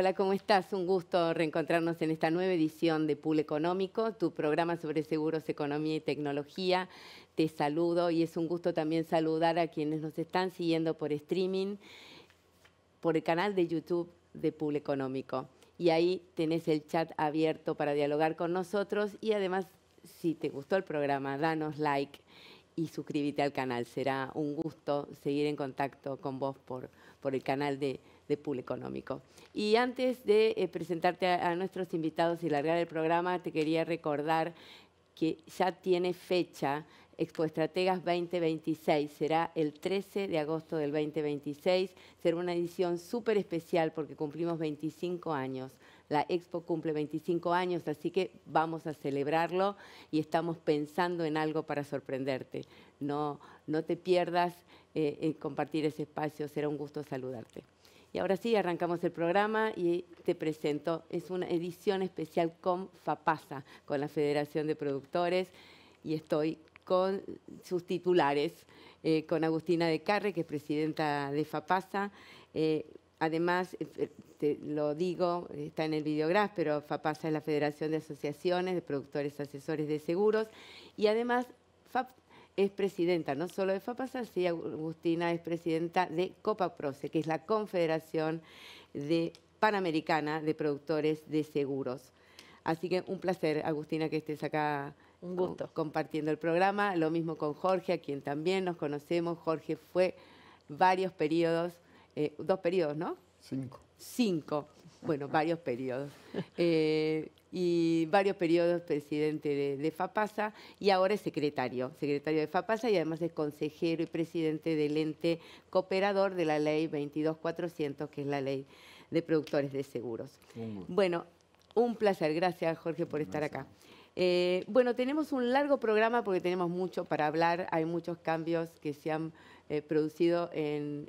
Hola, ¿cómo estás? Un gusto reencontrarnos en esta nueva edición de Pool Económico, tu programa sobre seguros, economía y tecnología. Te saludo y es un gusto también saludar a quienes nos están siguiendo por streaming, por el canal de YouTube de Pool Económico. Y ahí tenés el chat abierto para dialogar con nosotros y además, si te gustó el programa, danos like y suscríbete al canal. Será un gusto seguir en contacto con vos por el canal de Pool Económico. Y antes de presentarte a nuestros invitados y largar el programa, te quería recordar que ya tiene fecha Expo Estrategas 2026. Será el 13 de agosto del 2026. Será una edición súper especial porque cumplimos 25 años. La Expo cumple 25 años, así que vamos a celebrarlo y estamos pensando en algo para sorprenderte. No te pierdas compartir ese espacio, será un gusto saludarte. Y ahora sí, arrancamos el programa y te presento. Es una edición especial con FAPASA, con la Federación de Productores, y estoy con sus titulares, con Agustina de Carre, que es presidenta de FAPASA. Además, te lo digo, está en el videograph, pero FAPASA es la Federación de Asociaciones de Productores Asesores de Seguros. Y además, es presidenta no solo de FAPASA, sí, Agustina es presidenta de COPAPROCE, que es la Confederación Panamericana de Productores de Seguros. Así que un placer, Agustina, que estés acá. Un gusto. Compartiendo el programa. Lo mismo con Jorge, a quien también nos conocemos. Jorge fue varios periodos, 2 periodos, ¿no? 5. 5, bueno, varios periodos. Y varios periodos presidente de FAPASA y ahora es secretario de FAPASA y además es consejero y presidente del ente cooperador de la ley 22400, que es la ley de productores de seguros. Bueno, un placer. Gracias, Jorge, por estar acá. Bueno, tenemos un largo programa porque tenemos mucho para hablar. Hay muchos cambios que se han producido digamos,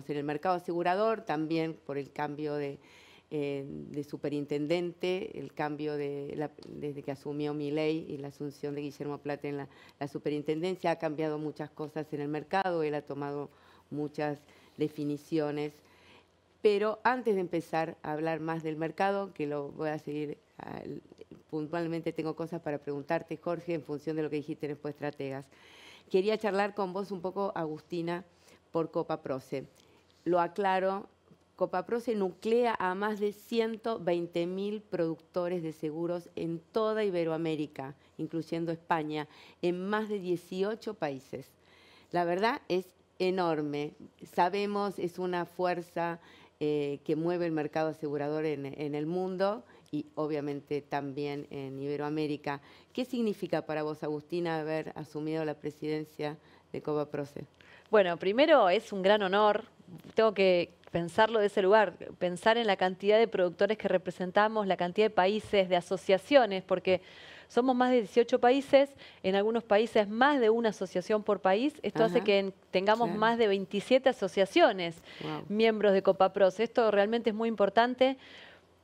en el mercado asegurador, también por el cambio de superintendente, el cambio desde que asumió Milei y la asunción de Guillermo Plata en la superintendencia. Ha cambiado muchas cosas en el mercado, él ha tomado muchas definiciones. Pero antes de empezar a hablar más del mercado, que lo voy a seguir puntualmente, tengo cosas para preguntarte, Jorge, en función de lo que dijiste en Expo Estrategas. Quería charlar con vos un poco, Agustina, por COPAPROCE. Lo aclaro, COPAPROCE nuclea a más de 120.000 productores de seguros en toda Iberoamérica, incluyendo España, en más de 18 países. La verdad es enorme. Sabemos, es una fuerza que mueve el mercado asegurador en el mundo y obviamente también en Iberoamérica. ¿Qué significa para vos, Agustina, haber asumido la presidencia de COPAPROCE? Bueno, primero es un gran honor. Tengo que pensarlo de ese lugar, pensar en la cantidad de productores que representamos, la cantidad de países, de asociaciones, porque somos más de 18 países, en algunos países más de una asociación por país. Esto hace que tengamos más de 27 asociaciones miembros de COPAPROCE. Esto realmente es muy importante.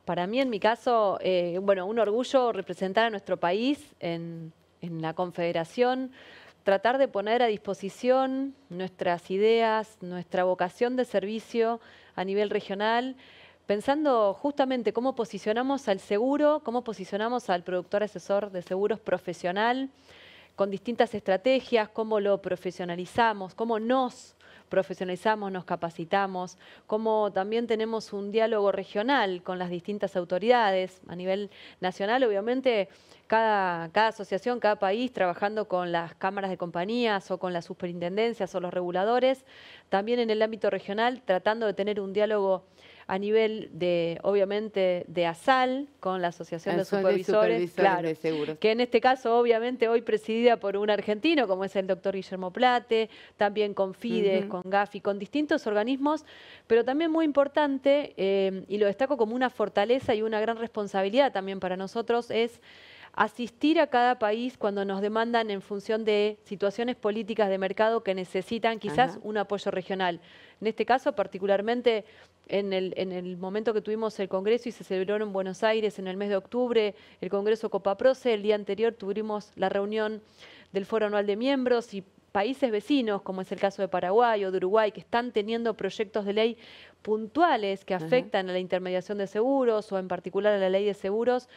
Para mí, en mi caso, bueno, un orgullo representar a nuestro país en la Confederación, tratar de poner a disposición nuestras ideas, nuestra vocación de servicio a nivel regional, pensando justamente cómo posicionamos al seguro, cómo posicionamos al productor asesor de seguros profesional, con distintas estrategias, cómo lo profesionalizamos, cómo nos profesionalizamos, nos capacitamos, cómo también tenemos un diálogo regional con las distintas autoridades a nivel nacional. Obviamente, cada asociación, cada país trabajando con las cámaras de compañías o con las superintendencias o los reguladores, también en el ámbito regional tratando de tener un diálogo a nivel de, obviamente, de ASAL, con la Asociación de Supervisores, claro, de Seguros. Que en este caso, obviamente, hoy presidida por un argentino, como es el doctor Guillermo Plate, también con Fides, con Gafi, con distintos organismos, pero también muy importante, y lo destaco como una fortaleza y una gran responsabilidad también para nosotros, es asistir a cada país cuando nos demandan en función de situaciones políticas de mercado que necesitan quizás un apoyo regional. En este caso, particularmente en el momento que tuvimos el Congreso y se celebró en Buenos Aires en el mes de octubre, el Congreso COPAPROCE, el día anterior tuvimos la reunión del Foro Anual de Miembros y países vecinos, como es el caso de Paraguay o de Uruguay, que están teniendo proyectos de ley puntuales que afectan a la intermediación de seguros o en particular a la ley de seguros,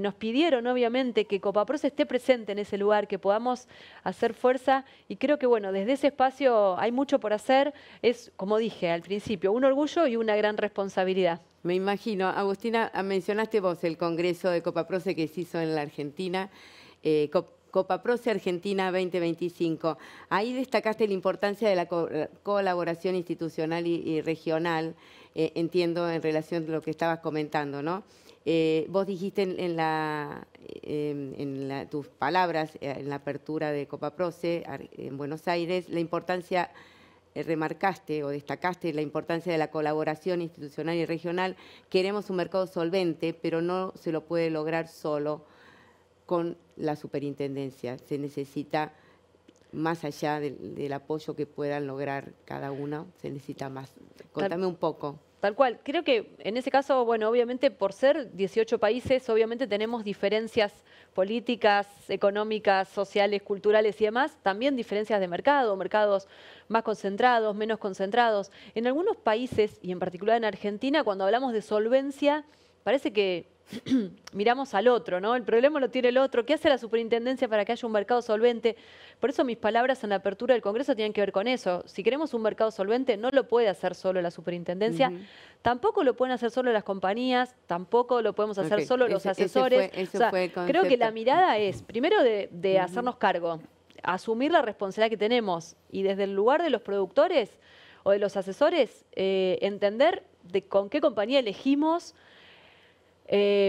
nos pidieron obviamente que Copaproce esté presente en ese lugar, que podamos hacer fuerza y creo que bueno, desde ese espacio hay mucho por hacer, es como dije al principio, un orgullo y una gran responsabilidad. Me imagino. Agustina, mencionaste vos el Congreso de Copaproce que se hizo en la Argentina, Copaproce Argentina 2025. Ahí destacaste la importancia de la colaboración institucional y regional, entiendo, en relación a lo que estabas comentando, ¿no? Vos dijiste en tus palabras, en la apertura de Copaproce en Buenos Aires, la importancia, remarcaste o destacaste la importancia de la colaboración institucional y regional. Queremos un mercado solvente, pero no se lo puede lograr solo con la superintendencia. Se necesita, más allá del apoyo que puedan lograr cada uno, se necesita más. Contame un poco. Tal cual. Creo que en ese caso, bueno, obviamente por ser 18 países, obviamente tenemos diferencias políticas, económicas, sociales, culturales y demás, también diferencias de mercado, mercados más concentrados, menos concentrados. En algunos países, y en particular en Argentina, cuando hablamos de solvencia, parece que miramos al otro, ¿no? El problema lo tiene el otro. ¿Qué hace la superintendencia para que haya un mercado solvente? Por eso mis palabras en la apertura del Congreso tienen que ver con eso. Si queremos un mercado solvente, no lo puede hacer solo la superintendencia, tampoco lo pueden hacer solo las compañías, tampoco lo podemos hacer solo los asesores. Creo que la mirada es, primero, de hacernos cargo, asumir la responsabilidad que tenemos y desde el lugar de los productores o de los asesores, entender con qué compañía elegimos,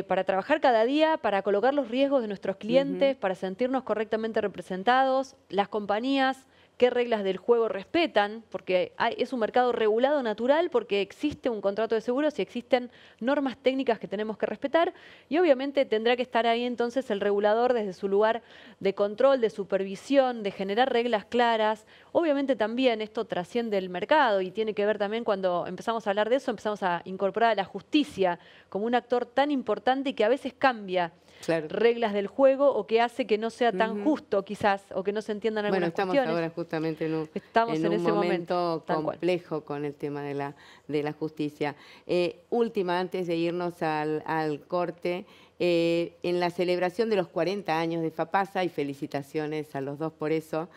para trabajar cada día, para colocar los riesgos de nuestros clientes, para sentirnos correctamente representados, las compañías, qué reglas del juego respetan, porque es un mercado regulado natural, porque existe un contrato de seguros y existen normas técnicas que tenemos que respetar, y obviamente tendrá que estar ahí entonces el regulador desde su lugar de control, de supervisión, de generar reglas claras. Obviamente también esto trasciende el mercado y tiene que ver también cuando empezamos a hablar de eso, empezamos a incorporar a la justicia como un actor tan importante y que a veces cambia reglas del juego o que hace que no sea tan justo quizás o que no se entiendan algunas cuestiones. Bueno, estamos ahora justamente en un momento complejo con el tema de la justicia. Última, antes de irnos al corte, en la celebración de los 40 años de FAPASA, y felicitaciones a los dos por eso,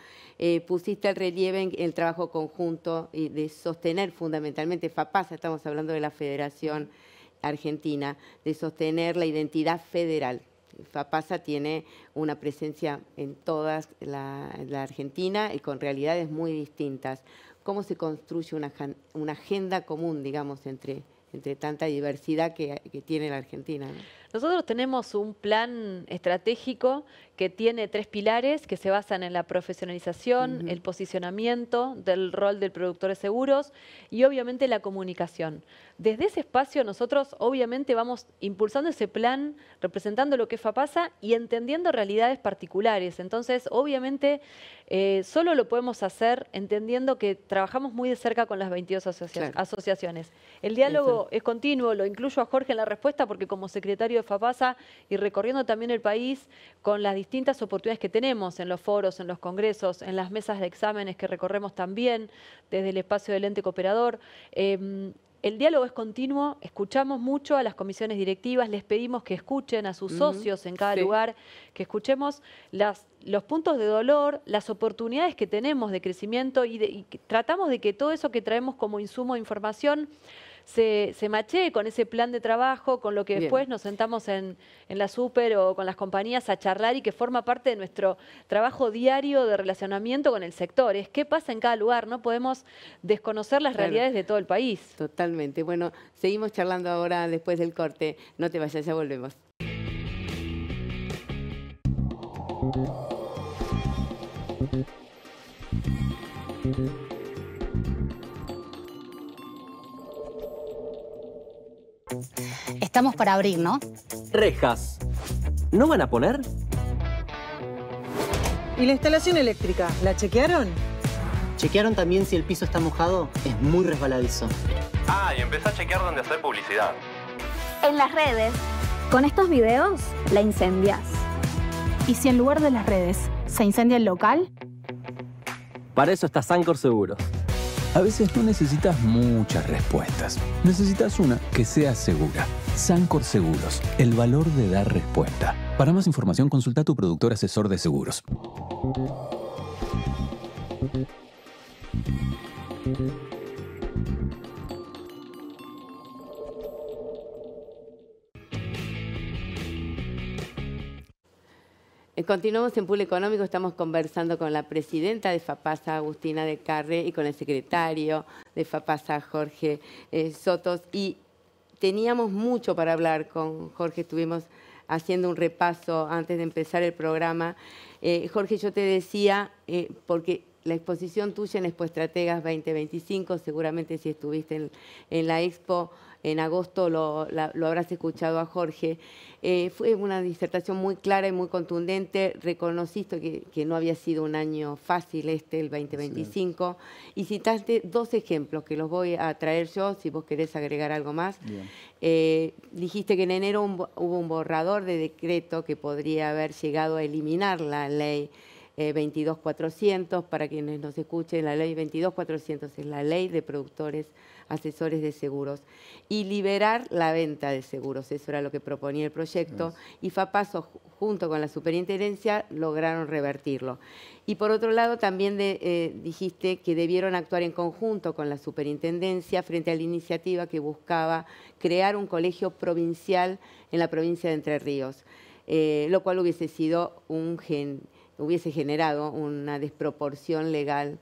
pusiste el relieve en el trabajo conjunto y de sostener fundamentalmente FAPASA, estamos hablando de la Federación Argentina, de sostener la identidad federal. FAPASA tiene una presencia en toda la Argentina y con realidades muy distintas. ¿Cómo se construye una agenda común, digamos, entre tanta diversidad que tiene la Argentina, ¿no? Nosotros tenemos un plan estratégico que tiene 3 pilares que se basan en la profesionalización, el posicionamiento del rol del productor de seguros y obviamente la comunicación. Desde ese espacio nosotros obviamente vamos impulsando ese plan, representando lo que es FAPASA y entendiendo realidades particulares. Entonces, obviamente, solo lo podemos hacer entendiendo que trabajamos muy de cerca con las 22 asociaciones. El diálogo es continuo, lo incluyo a Jorge en la respuesta porque como secretario de FAPASA y recorriendo también el país con las distintas oportunidades que tenemos en los foros, en los congresos, en las mesas de exámenes que recorremos también desde el espacio del ente cooperador. El diálogo es continuo, escuchamos mucho a las comisiones directivas, les pedimos que escuchen a sus socios en cada lugar, que escuchemos los puntos de dolor, las oportunidades que tenemos de crecimiento y tratamos de que todo eso que traemos como insumo de información se machee con ese plan de trabajo, con lo que después nos sentamos en la super o con las compañías a charlar y que forma parte de nuestro trabajo diario de relacionamiento con el sector. Es qué pasa en cada lugar, no podemos desconocer las realidades de todo el país. Totalmente. Bueno, seguimos charlando ahora después del corte. No te vayas, ya volvemos. Estamos para abrir, ¿no? Rejas. ¿No van a poner? ¿Y la instalación eléctrica? ¿La chequearon? ¿Chequearon también si el piso está mojado? Es muy resbaladizo. Ah, y empecé a chequear dónde hacer publicidad. En las redes. Con estos videos, la incendias. ¿Y si en lugar de las redes se incendia el local? Para eso está Sancor Seguros. A veces no necesitas muchas respuestas. Necesitas una que sea segura. Sancor Seguros, el valor de dar respuesta. Para más información, consulta a tu productor asesor de seguros. Continuamos en Pool Económico, estamos conversando con la presidenta de FAPASA, Agustina de Carre, y con el secretario de FAPASA, Jorge Sotos. Y teníamos mucho para hablar con Jorge, estuvimos haciendo un repaso antes de empezar el programa. Jorge, yo te decía, porque la exposición tuya en Expo Estrategas 2025, seguramente si estuviste en la Expo en agosto lo habrás escuchado a Jorge. Fue una disertación muy clara y muy contundente. Reconociste que no había sido un año fácil el 2025. Sí. Y citaste dos ejemplos que los voy a traer yo, si vos querés agregar algo más. Dijiste que en enero hubo un borrador de decreto que podría haber llegado a eliminar la ley 22.400, para quienes nos escuchen, la ley 22.400 es la ley de productores asesores de seguros, y liberar la venta de seguros. Eso era lo que proponía el proyecto, y FAPASO, junto con la superintendencia, lograron revertirlo. Y por otro lado, también dijiste que debieron actuar en conjunto con la superintendencia frente a la iniciativa que buscaba crear un colegio provincial en la provincia de Entre Ríos, lo cual hubiese sido hubiese generado una desproporción legal,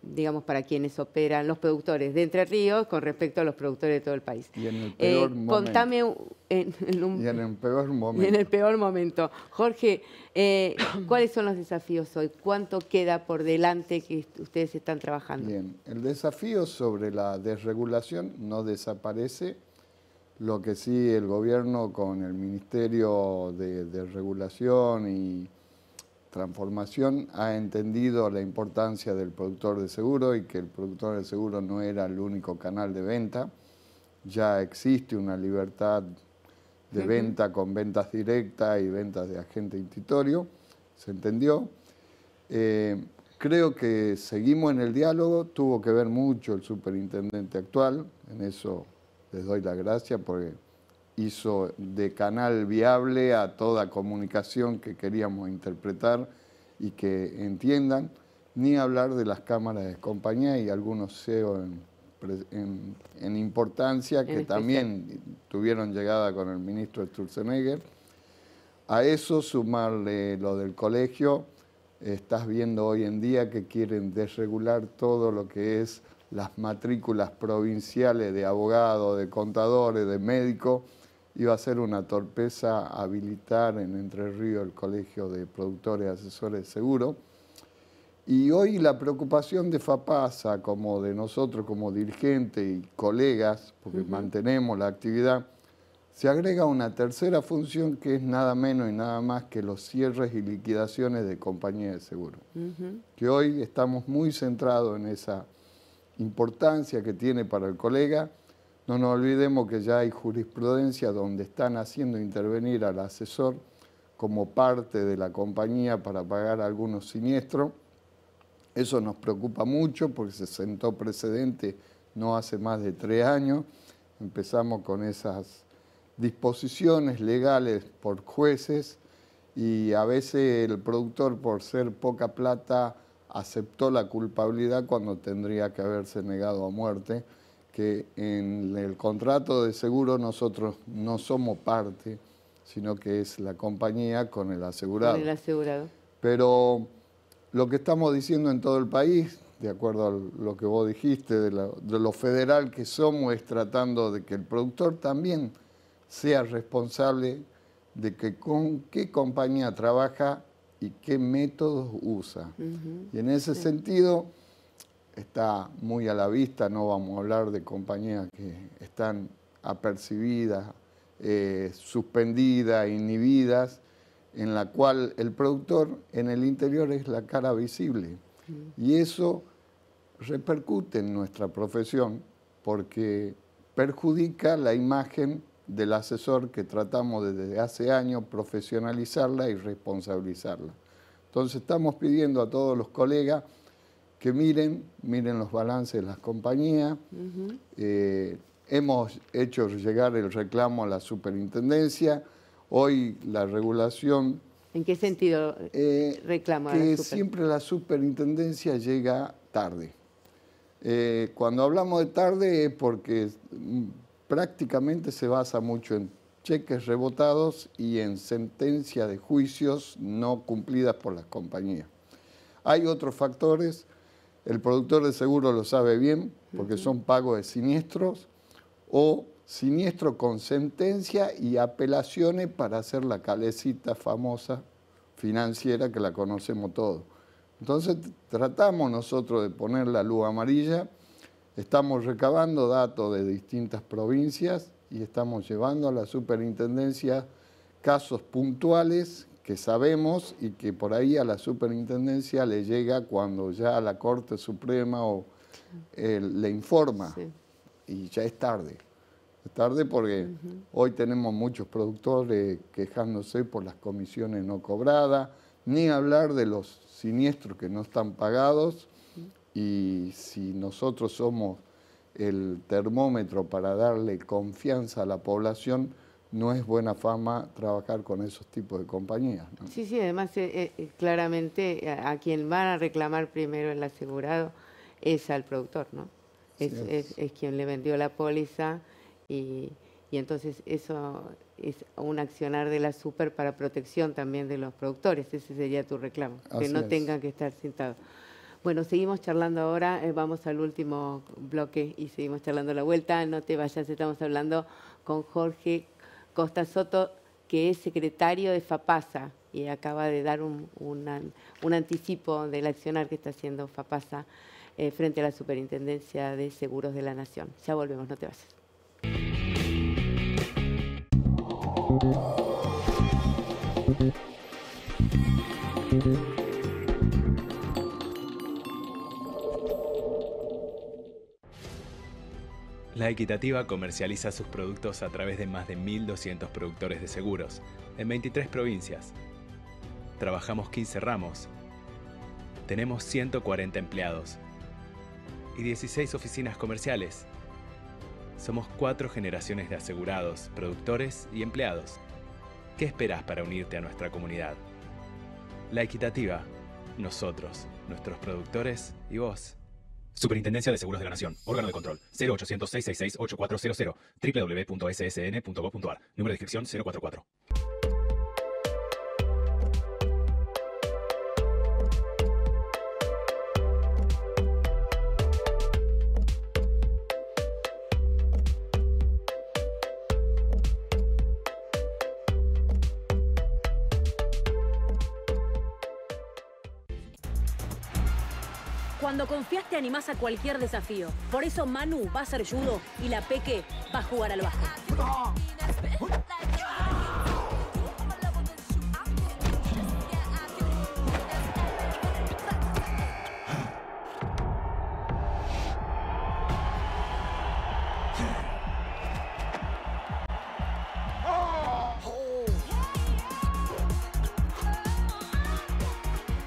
digamos, para quienes operan, los productores de Entre Ríos con respecto a los productores de todo el país. Y en el peor momento. Contame en el peor momento. Y en el peor momento. Jorge, ¿cuáles son los desafíos hoy? ¿Cuánto queda por delante que ustedes están trabajando? Bien, el desafío sobre la desregulación no desaparece. Lo que sí, el gobierno con el Ministerio de Regulación y Transformación ha entendido la importancia del productor de seguro y que el productor de seguro no era el único canal de venta. Ya existe una libertad de venta con ventas directas y ventas de agente institutorio, se entendió. Creo que seguimos en el diálogo, tuvo que ver mucho el superintendente actual, en eso les doy la gracia porque hizo de canal viable a toda comunicación que queríamos interpretar y que entiendan, ni hablar de las cámaras de compañía y algunos CEO en importancia que también tuvieron llegada con el ministro Sturzenegger. A eso sumarle lo del colegio, estás viendo hoy en día que quieren desregular todo lo que es las matrículas provinciales de abogados, de contadores, de médicos. Iba a ser una torpeza habilitar en Entre Ríos el Colegio de Productores Asesores de Seguro. Y hoy la preocupación de FAPASA, como de nosotros como dirigentes y colegas, porque mantenemos la actividad, se agrega una tercera función que es nada menos y nada más que los cierres y liquidaciones de compañías de seguro. Que hoy estamos muy centrados en esa importancia que tiene para el colega. No nos olvidemos que ya hay jurisprudencia donde están haciendo intervenir al asesor como parte de la compañía para pagar algunos siniestros. Eso nos preocupa mucho porque se sentó precedente no hace más de 3 años. Empezamos con esas disposiciones legales por jueces y a veces el productor, por ser poca plata, aceptó la culpabilidad cuando tendría que haberse negado a muerte, que en el contrato de seguro nosotros no somos parte, sino que es la compañía con el asegurado. Con el asegurado. Pero lo que estamos diciendo en todo el país, de acuerdo a lo que vos dijiste, de lo federal que somos, es tratando de que el productor también sea responsable de que con qué compañía trabaja y qué métodos usa. Y en ese sentido está muy a la vista, no vamos a hablar de compañías que están apercibidas, suspendidas, inhibidas, en la cual el productor en el interior es la cara visible. Y eso repercute en nuestra profesión porque perjudica la imagen del asesor que tratamos desde hace años profesionalizarla y responsabilizarla. Entonces estamos pidiendo a todos los colegas que miren los balances de las compañías. Hemos hecho llegar el reclamo a la superintendencia. Hoy la regulación... ¿En qué sentido reclama? Que siempre la superintendencia llega tarde. Cuando hablamos de tarde es porque prácticamente se basa mucho en cheques rebotados y en sentencias de juicios no cumplidas por las compañías. Hay otros factores, el productor de seguro lo sabe bien, porque son pagos de siniestros o siniestro con sentencia y apelaciones para hacer la calecita famosa financiera que la conocemos todos. Entonces tratamos nosotros de poner la luz amarilla, estamos recabando datos de distintas provincias y estamos llevando a la superintendencia casos puntuales que sabemos y que por ahí a la superintendencia le llega cuando ya a la Corte Suprema le informa y ya es tarde. Es tarde porque hoy tenemos muchos productores quejándose por las comisiones no cobradas, ni hablar de los siniestros que no están pagados, y si nosotros somos el termómetro para darle confianza a la población, no es buena fama trabajar con esos tipos de compañías, ¿no? Sí, además claramente a quien van a reclamar primero el asegurado es al productor, ¿no? Es quien le vendió la póliza y entonces eso es un accionar de la super para protección también de los productores. Ese sería tu reclamo, que no tengan que estar sentados. Bueno, seguimos charlando ahora, vamos al último bloque y seguimos charlando la vuelta. No te vayas, estamos hablando con Jorge Costa Soto, que es secretario de FAPASA y acaba de dar un anticipo del accionar que está haciendo FAPASA frente a la Superintendencia de Seguros de la Nación. Ya volvemos, no te vayas. La Equitativa comercializa sus productos a través de más de 1.200 productores de seguros en 23 provincias. Trabajamos 15 ramos. Tenemos 140 empleados y 16 oficinas comerciales. Somos 4 generaciones de asegurados, productores y empleados. ¿Qué esperás para unirte a nuestra comunidad? La Equitativa, nosotros, nuestros productores y vos. Superintendencia de Seguros de la Nación. Órgano de control. 0800-666-8400. www.ssn.gov.ar. Número de inscripción 044. Cuando confías te animás a cualquier desafío. Por eso Manu va a hacer judo y la Peque va a jugar al básquet.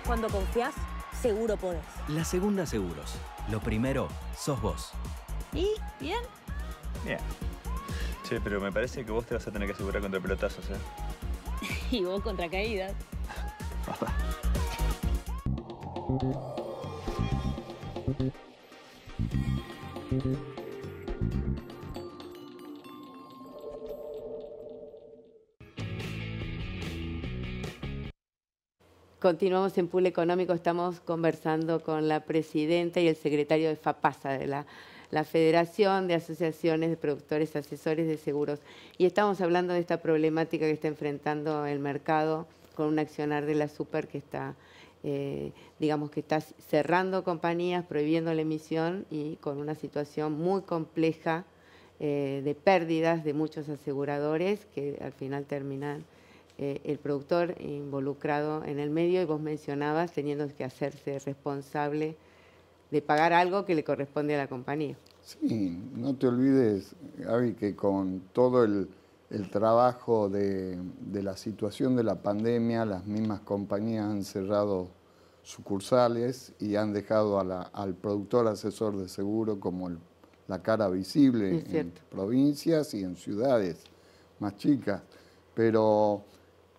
Cuando confías, seguro podés. La Segunda Seguros. Lo primero, sos vos. ¿Y? ¿Bien? Bien. Che, pero me parece que vos te vas a tener que asegurar contra pelotazos, ¿eh? Y vos contra caídas. Continuamos en Pool Económico, estamos conversando con la presidenta y el secretario de FAPASA, de la Federación de Asociaciones de Productores Asesores de Seguros. Y estamos hablando de esta problemática que está enfrentando el mercado con un accionar de la super que está, digamos que está cerrando compañías, prohibiendo la emisión y con una situación muy compleja de pérdidas de muchos aseguradores que al final terminan el productor involucrado en el medio, y vos mencionabas teniendo que hacerse responsable de pagar algo que le corresponde a la compañía. Sí, no te olvides, Gaby, que con todo el trabajo de la situación de la pandemia, las mismas compañías han cerrado sucursales y han dejado al productor asesor de seguro como la cara visible en provincias y en ciudades más chicas. Pero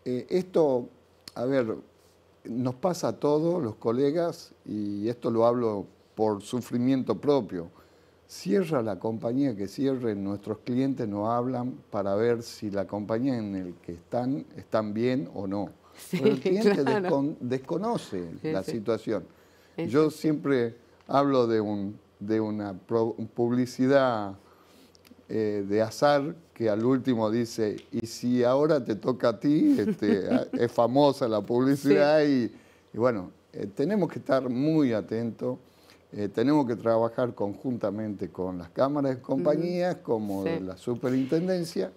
esto, a ver, nos pasa a todos los colegas, y esto lo hablo por sufrimiento propio. Cierra la compañía que cierre, nuestros clientes nos hablan para ver si la compañía en la que están bien o no. Sí, pero el cliente claro. desconoce la Sí. situación. Yo siempre hablo de una publicidad de azar que al último dice, y si ahora te toca a ti, es famosa la publicidad. Sí. Y bueno, tenemos que estar muy atentos, tenemos que trabajar conjuntamente con las cámaras de compañías, como de la superintendencia,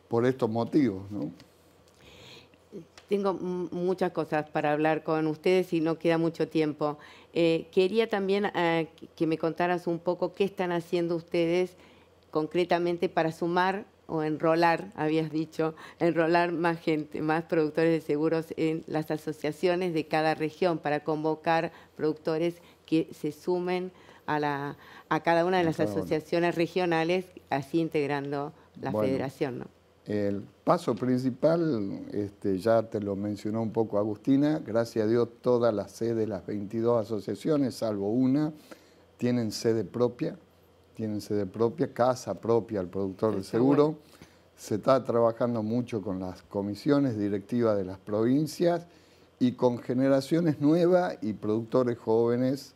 por estos motivos, ¿no? Tengo muchas cosas para hablar con ustedes y no queda mucho tiempo. Quería también que me contaras un poco qué están haciendo ustedes concretamente para sumar o enrolar, habías dicho, enrolar más gente, más productores de seguros en las asociaciones de cada región, para convocar productores que se sumen a cada una de las asociaciones regionales, así integrando la federación, ¿no? El paso principal, ya te lo mencionó un poco Agustina, gracias a Dios todas las sedes, las 22 asociaciones, salvo una, tienen sede propia, casa propia al productor de seguro. Bueno. Se está trabajando mucho con las comisiones directivas de las provincias y con generaciones nuevas y productores jóvenes,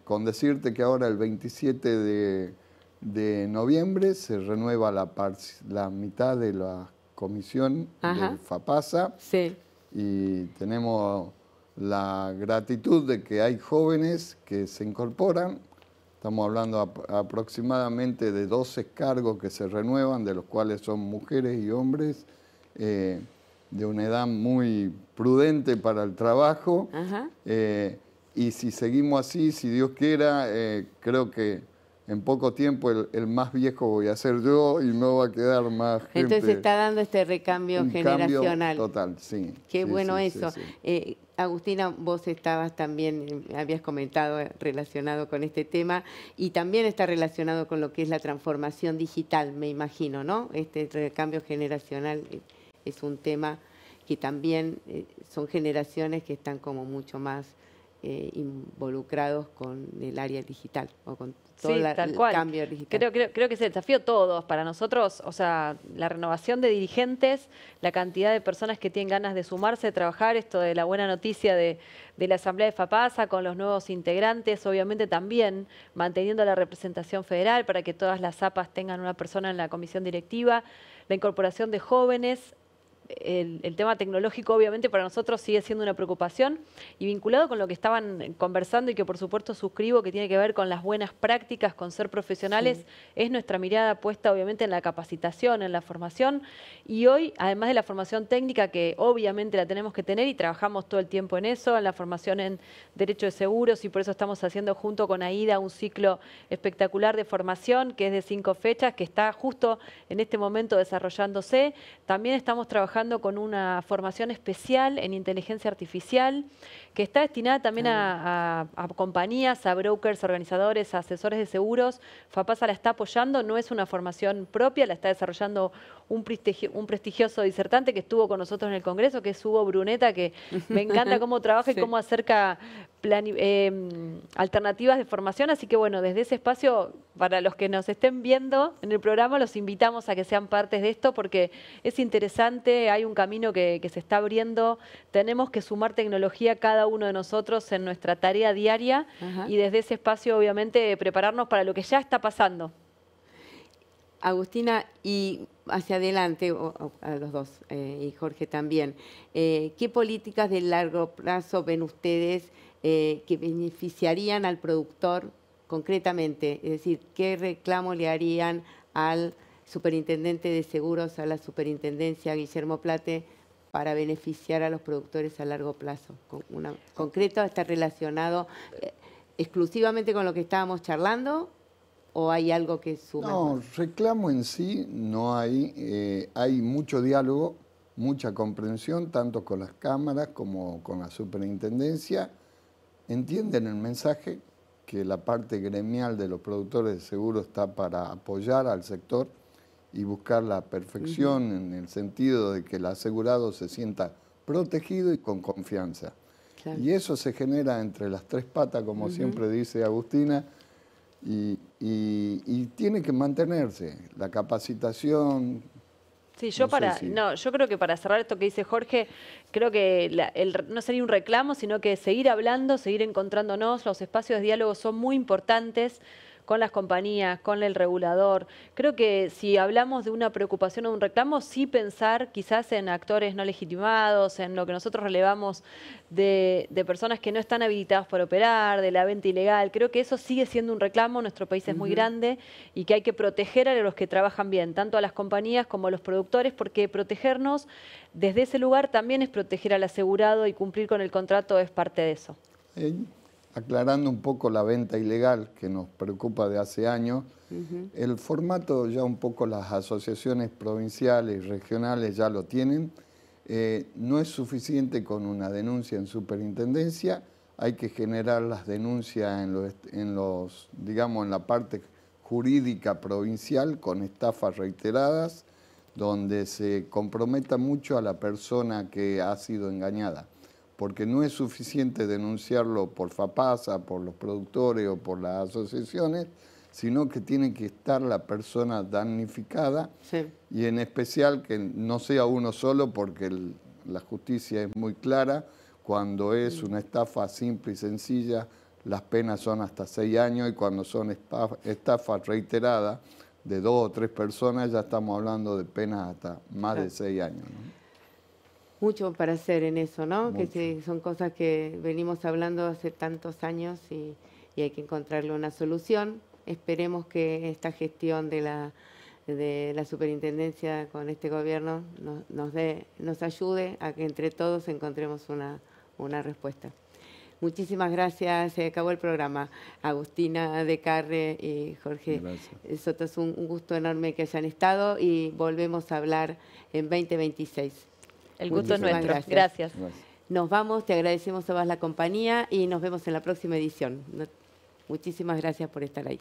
con decirte que ahora el 27 de noviembre se renueva la mitad de la comisión del FAPASA. Sí. Y tenemos la gratitud de que hay jóvenes que se incorporan. Estamos hablando aproximadamente de 12 cargos que se renuevan, de los cuales son mujeres y hombres de una edad muy prudente para el trabajo. Y si seguimos así, si Dios quiera, creo que en poco tiempo el más viejo voy a ser yo y no va a quedar más gente. Entonces se está dando este recambio generacional. Total, sí. Qué sí, bueno sí, eso. Sí. Agustina, vos estabas también, habías comentado relacionado con este tema y también está relacionado con lo que es la transformación digital, me imagino, ¿no? Este recambio generacional es un tema que también son generaciones que están como mucho más involucrados con el área digital o con todo el cambio digital. Creo que es el desafío todos. Para nosotros, o sea, la renovación de dirigentes, la cantidad de personas que tienen ganas de sumarse, de trabajar, esto de la buena noticia de la Asamblea de FAPASA con los nuevos integrantes, obviamente también manteniendo la representación federal para que todas las APAs tengan una persona en la comisión directiva, la incorporación de jóvenes. El tema tecnológico obviamente para nosotros sigue siendo una preocupación y vinculado con lo que estaban conversando y que por supuesto suscribo, que tiene que ver con las buenas prácticas, con ser profesionales, es nuestra mirada puesta obviamente en la capacitación, en la formación, y hoy además de la formación técnica que obviamente la tenemos que tener y trabajamos todo el tiempo en eso, en la formación en Derecho de Seguros, y por eso estamos haciendo junto con AIDA un ciclo espectacular de formación que es de 5 fechas, que está justo en este momento desarrollándose. También estamos trabajando con una formación especial en inteligencia artificial que está destinada también a compañías, a brokers, organizadores, a asesores de seguros. FAPASA la está apoyando, no es una formación propia, la está desarrollando un prestigioso disertante que estuvo con nosotros en el Congreso, que es Hugo Bruneta, que me encanta cómo trabaja y cómo acerca alternativas de formación. Así que bueno, desde ese espacio, para los que nos estén viendo en el programa, los invitamos a que sean partes de esto porque es interesante, hay un camino que se está abriendo, tenemos que sumar tecnología cada uno de nosotros en nuestra tarea diaria y desde ese espacio obviamente prepararnos para lo que ya está pasando. Agustina, y hacia adelante, a los dos, y Jorge también, ¿qué políticas de largo plazo ven ustedes que beneficiarían al productor concretamente? Es decir, ¿qué reclamo le harían al superintendente de seguros, a la superintendencia Guillermo Plate, para beneficiar a los productores a largo plazo? ¿Concreto está relacionado exclusivamente con lo que estábamos charlando o hay algo que suma? No, reclamo en sí no hay. Hay mucho diálogo, mucha comprensión, tanto con las cámaras como con la superintendencia. Entienden el mensaje, que la parte gremial de los productores de seguros está para apoyar al sector y buscar la perfección en el sentido de que el asegurado se sienta protegido y con confianza. Claro. Y eso se genera entre las tres patas, como siempre dice Agustina, y tiene que mantenerse la capacitación. Sí, yo creo que para cerrar esto que dice Jorge, creo que no sería un reclamo, sino que seguir hablando, seguir encontrándonos. Los espacios de diálogo son muy importantes con las compañías, con el regulador. Creo que si hablamos de una preocupación o de un reclamo, sí pensar quizás en actores no legitimados, en lo que nosotros relevamos de personas que no están habilitadas para operar, de la venta ilegal. Creo que eso sigue siendo un reclamo. Nuestro país es muy grande y que hay que proteger a los que trabajan bien, tanto a las compañías como a los productores, porque protegernos desde ese lugar también es proteger al asegurado y cumplir con el contrato es parte de eso. Aclarando un poco la venta ilegal que nos preocupa de hace años, el formato ya un poco las asociaciones provinciales y regionales ya lo tienen. No es suficiente con una denuncia en superintendencia, hay que generar las denuncias digamos, en la parte jurídica provincial con estafas reiteradas, donde se comprometa mucho a la persona que ha sido engañada. Porque no es suficiente denunciarlo por FAPASA, por los productores o por las asociaciones, sino que tiene que estar la persona damnificada y en especial que no sea uno solo, porque la justicia es muy clara. Cuando es una estafa simple y sencilla, las penas son hasta 6 años, y cuando son estafas reiteradas de 2 o 3 personas ya estamos hablando de penas hasta más de 6 años, ¿no? Mucho para hacer en eso, ¿no? Mucho. Que son cosas que venimos hablando hace tantos años y hay que encontrarle una solución. Esperemos que esta gestión de la superintendencia con este gobierno nos ayude a que entre todos encontremos una respuesta. Muchísimas gracias. Se acabó el programa. Agustina de Carre y Jorge Soto, es un gusto enorme que hayan estado y volvemos a hablar en 2026. El gusto es nuestro. Gracias. Nos vamos, te agradecemos a vos la compañía y nos vemos en la próxima edición. Muchísimas gracias por estar ahí.